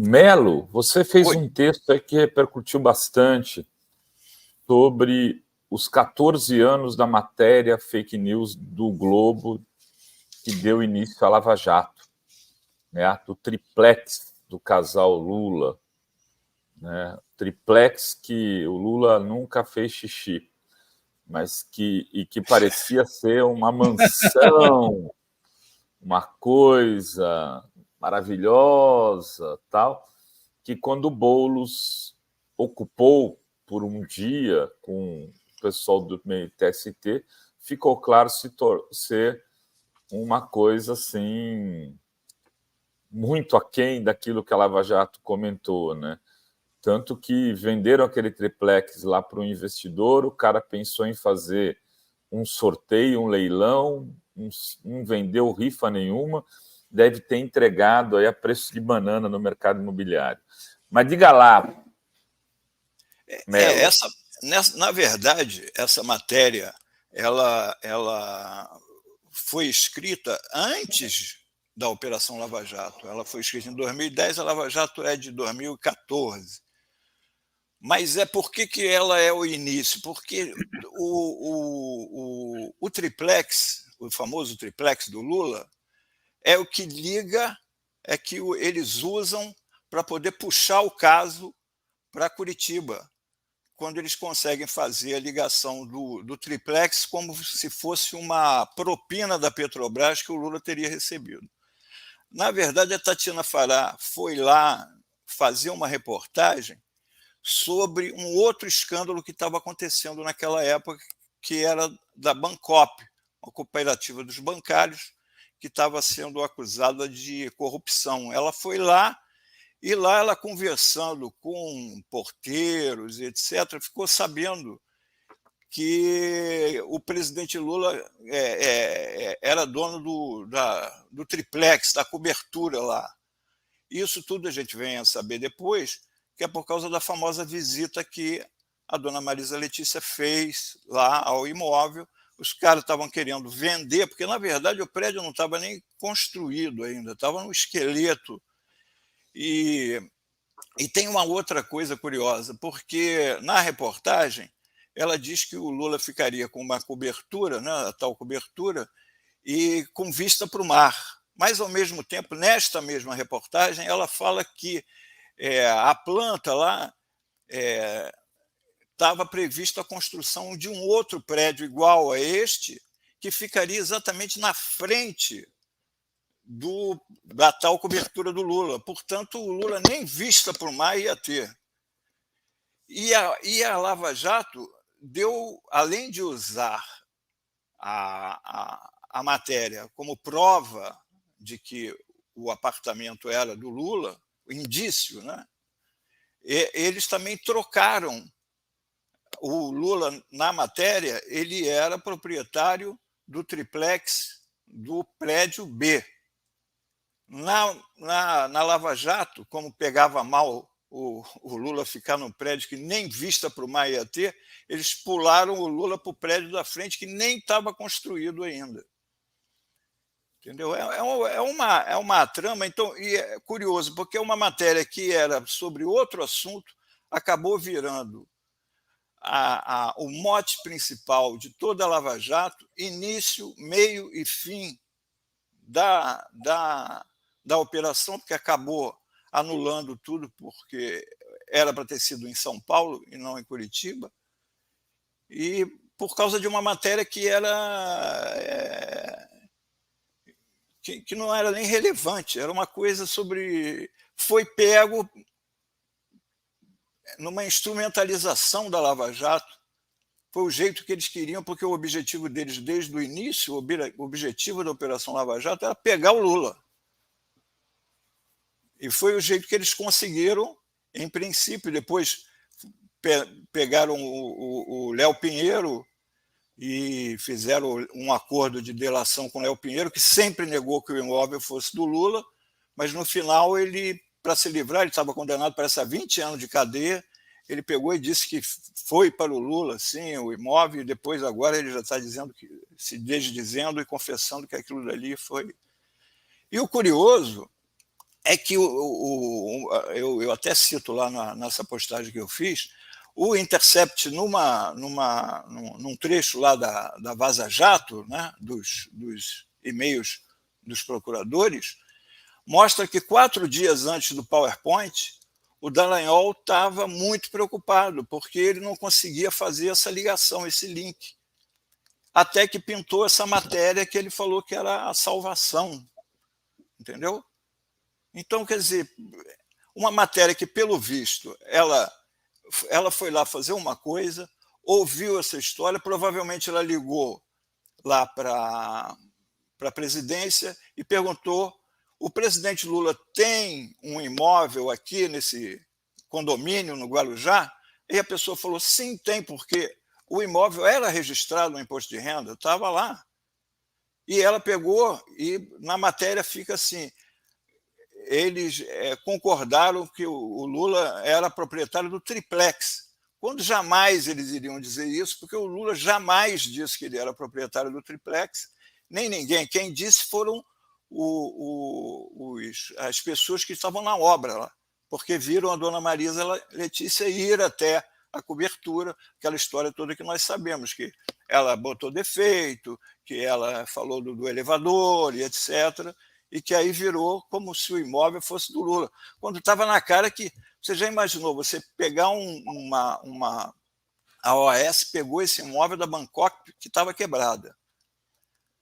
Melo, você fez Oi. um texto aí que repercutiu bastante sobre os 14 anos da matéria fake news do Globo que deu início à Lava Jato, né? Do triplex do casal Lula, né? Triplex que o Lula nunca fez xixi, mas que parecia ser uma mansão, uma coisa maravilhosa, tal, que quando o Boulos ocupou por um dia com o pessoal do TST, ficou claro ser uma coisa assim muito aquém daquilo que a Lava Jato comentou, né? Tanto que venderam aquele triplex lá para um investidor, o cara pensou em fazer um sorteio, um leilão, não vendeu rifa nenhuma, deve ter entregado aí a preço de banana no mercado imobiliário. Mas diga lá, Melo. Na verdade, essa matéria ela foi escrita antes da Operação Lava Jato. Ela foi escrita em 2010, a Lava Jato é de 2014. Mas por que ela é o início? Porque o triplex, o famoso triplex do Lula, é o que liga, é que eles usam para poder puxar o caso para Curitiba, quando eles conseguem fazer a ligação do triplex como se fosse uma propina da Petrobras que o Lula teria recebido. Na verdade, a Tatiana Fará foi lá fazer uma reportagem sobre um outro escândalo que estava acontecendo naquela época, que era da Bancop, uma cooperativa dos bancários, que estava sendo acusada de corrupção. Ela foi lá, e lá ela, conversando com porteiros, etc., ficou sabendo que o presidente Lula era dono do triplex, da cobertura lá. Isso tudo a gente vem a saber depois, que é por causa da famosa visita que a dona Marisa Letícia fez lá ao imóvel. Os caras estavam querendo vender, porque, na verdade, o prédio não estava nem construído ainda, estava no esqueleto. E tem uma outra coisa curiosa, porque na reportagem ela diz que o Lula ficaria com uma cobertura, né, a tal cobertura, e com vista para o mar. Mas, ao mesmo tempo, nesta mesma reportagem, ela fala que a planta lá estava prevista a construção de um outro prédio igual a este, que ficaria exatamente na frente da tal cobertura do Lula. Portanto, o Lula nem vista para o mar ia ter. E a Lava Jato deu, além de usar a matéria como prova de que o apartamento era do Lula, indício, né? Eles também trocaram. O Lula, na matéria, ele era proprietário do triplex do prédio B. Na Lava Jato, como pegava mal o Lula ficar num prédio que nem vista para o mar ia ter, eles pularam o Lula para o prédio da frente que nem estava construído ainda. Entendeu? É uma trama, então, e é curioso, porque uma matéria que era sobre outro assunto acabou virando o mote principal de toda a Lava Jato, início, meio e fim da operação, porque acabou anulando tudo, porque era para ter sido em São Paulo e não em Curitiba, e por causa de uma matéria que que não era nem relevante, era uma coisa sobre... Foi pego numa instrumentalização da Lava Jato, foi o jeito que eles queriam, porque o objetivo deles, desde o início, o objetivo da Operação Lava Jato era pegar o Lula. E foi o jeito que eles conseguiram, em princípio. Depois pegaram o Léo Pinheiro e fizeram um acordo de delação com o Léo Pinheiro, que sempre negou que o imóvel fosse do Lula, mas no final ele, para se livrar, ele estava condenado para 20 anos de cadeia, ele pegou e disse que foi para o Lula, sim, o imóvel, e depois agora ele já está dizendo se desdizendo e confessando que aquilo dali foi. E o curioso é que eu até cito lá nessa postagem que eu fiz, o Intercept, num trecho lá da Vaza Jato, né, dos e-mails dos procuradores, mostra que 4 dias antes do PowerPoint, o Dallagnol estava muito preocupado, porque ele não conseguia fazer essa ligação, esse link. Até que pintou essa matéria que ele falou que era a salvação. Entendeu? Então, quer dizer, uma matéria que, pelo visto, ela foi lá fazer uma coisa, ouviu essa história, provavelmente ela ligou lá para a presidência e perguntou: o presidente Lula tem um imóvel aqui nesse condomínio no Guarujá? E a pessoa falou: sim, tem, porque o imóvel era registrado no imposto de renda, estava lá. E ela pegou, e na matéria fica assim: eles concordaram que o Lula era proprietário do triplex, quando jamais eles iriam dizer isso, porque o Lula jamais disse que ele era proprietário do triplex, nem ninguém. Quem disse foram as pessoas que estavam na obra lá, porque viram a dona Marisa Letícia ir até a cobertura, aquela história toda que nós sabemos, que ela botou defeito, que ela falou do elevador e etc., e que aí virou como se o imóvel fosse do Lula, quando estava na cara que... Você já imaginou você pegar a OAS pegou esse imóvel da Bangkok que estava quebrada,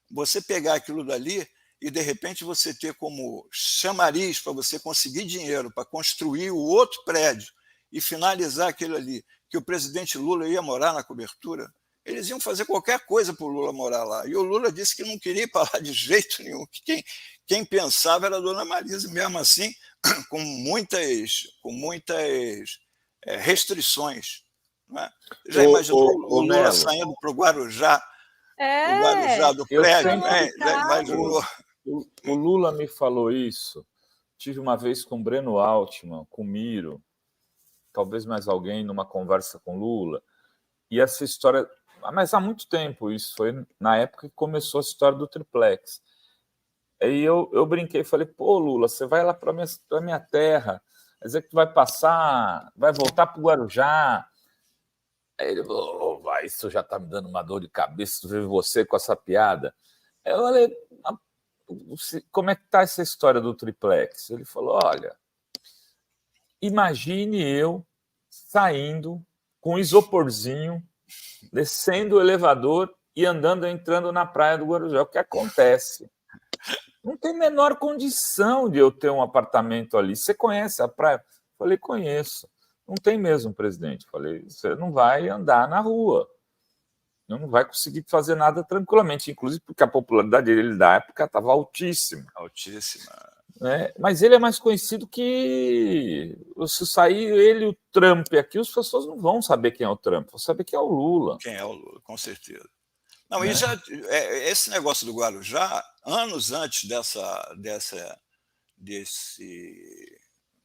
você pegar aquilo dali e, de repente, você ter como chamariz para você conseguir dinheiro para construir o outro prédio e finalizar aquilo ali, que o presidente Lula ia morar na cobertura, eles iam fazer qualquer coisa para o Lula morar lá. E o Lula disse que não queria ir para lá de jeito nenhum, que quem pensava era a dona Marisa, mesmo assim, com muitas restrições. Não é? Já imaginou o Lula Melo saindo para o Guarujá do prédio? Já imaginou? O Lula me falou isso. Tive uma vez com o Breno Altman, com o Miro, talvez mais alguém, numa conversa com o Lula, e essa história... Mas há muito tempo isso, foi na época que começou a história do triplex. Aí eu brinquei e falei: pô, Lula, você vai lá para a minha terra, quer dizer que tu vai voltar para o Guarujá. Aí ele falou: oh, isso já está me dando uma dor de cabeça, ver você com essa piada. Aí eu falei: como é que está essa história do triplex? Ele falou: olha, imagine eu saindo com um isoporzinho, descendo o elevador e entrando na praia do Guarujá. O que acontece? Não tem a menor condição de eu ter um apartamento ali. Você conhece a praia? Falei: conheço. Não tem mesmo, presidente. Falei: você não vai andar na rua. Não vai conseguir fazer nada tranquilamente, inclusive porque a popularidade dele da época estava altíssima. Altíssima. Né? Mas ele é mais conhecido que... Se sair ele e o Trump aqui, as pessoas não vão saber quem é o Trump, vão saber quem é o Lula. Quem é o Lula, com certeza. Não, e já, esse negócio do Guarujá, anos antes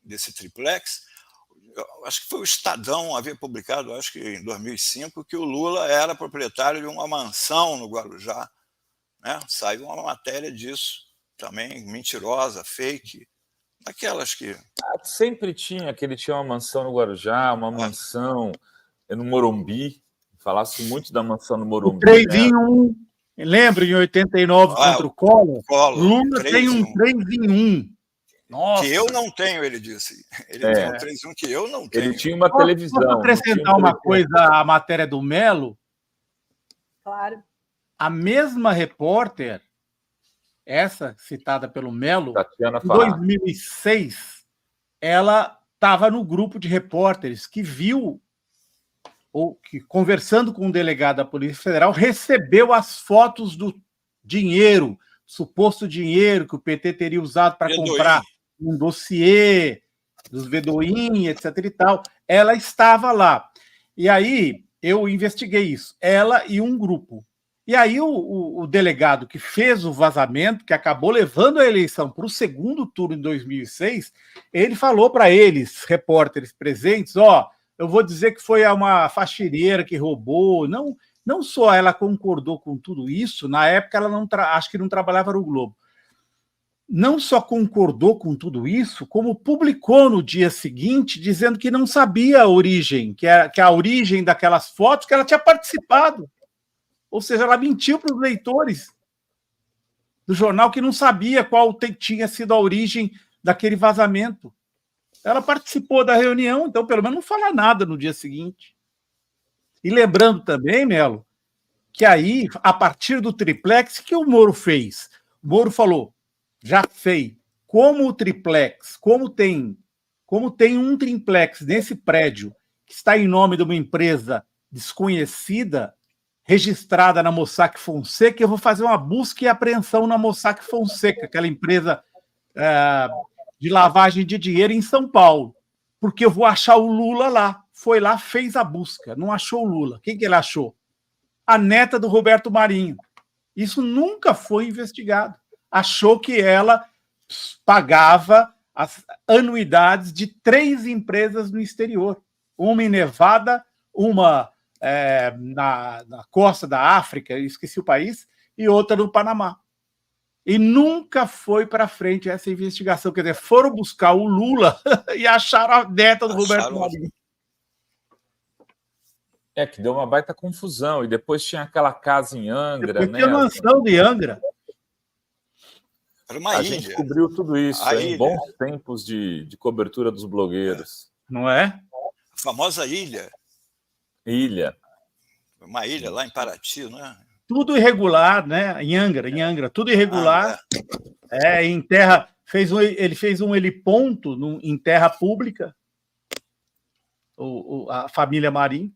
desse triplex, acho que foi o Estadão havia publicado, acho que em 2005, que o Lula era proprietário de uma mansão no Guarujá. Né? Saiu uma matéria disso, também mentirosa, fake, daquelas que... Sempre tinha, que ele tinha uma mansão no Guarujá, uma mansão no Morumbi. Falasse muito da mansão no Morumbi. O 3 em 1, lembra, em 89 contra o Collor? Lula tem um 3 em 1. Nossa. Que eu não tenho, ele disse. Ele tem um 3 em 1 que eu não tenho. Ele tinha uma televisão. Posso acrescentar uma coisa à matéria do Melo? Claro. A mesma repórter, essa citada pelo Melo, Tatiana em 2006, ela estava no grupo de repórteres que viu, ou que, conversando com um delegado da Polícia Federal, recebeu as fotos do dinheiro, suposto dinheiro que o PT teria usado para comprar um dossiê dos Bedoim, etc. e tal. Ela estava lá. E aí eu investiguei isso, ela e um grupo. E aí o delegado que fez o vazamento, que acabou levando a eleição para o segundo turno em 2006, ele falou para eles, repórteres presentes: ó, eu vou dizer que foi uma faxineira que roubou. Não só ela concordou com tudo isso, na época ela acho que não trabalhava no Globo. não só concordou com tudo isso, como publicou no dia seguinte, dizendo que não sabia a origem, que a origem daquelas fotos, que ela tinha participado. Ou seja, ela mentiu para os leitores do jornal que não sabia qual tinha sido a origem daquele vazamento. Ela participou da reunião, então pelo menos não fala nada no dia seguinte. E lembrando também, Melo, que aí, a partir do triplex, o que o Moro fez? O Moro falou, já sei, como o triplex, como tem um triplex nesse prédio que está em nome de uma empresa desconhecida, registrada na Mossack Fonseca, eu vou fazer uma busca e apreensão na Mossack Fonseca, aquela empresa de lavagem de dinheiro em São Paulo, porque eu vou achar o Lula lá. Foi lá, fez a busca, não achou o Lula. Quem que ele achou? A neta do Roberto Marinho. Isso nunca foi investigado. Achou que ela pagava as anuidades de 3 empresas no exterior. Uma em Nevada, uma na costa da África, eu esqueci o país, e outra no Panamá. E nunca foi para frente essa investigação. Quer dizer, foram buscar o Lula e acharam a neta do Roberto Marinho. Que deu uma baita confusão. E depois tinha aquela casa em Angra, depois tinha a mansão de Angra. Era uma ilha. Gente cobriu tudo isso em bons tempos de cobertura dos blogueiros. Não é? A famosa ilha. Uma ilha lá em Paraty, não é? Tudo irregular, né? Em Angra, tudo irregular. Em terra. Ele fez um heliponto em terra pública, a família Marinho.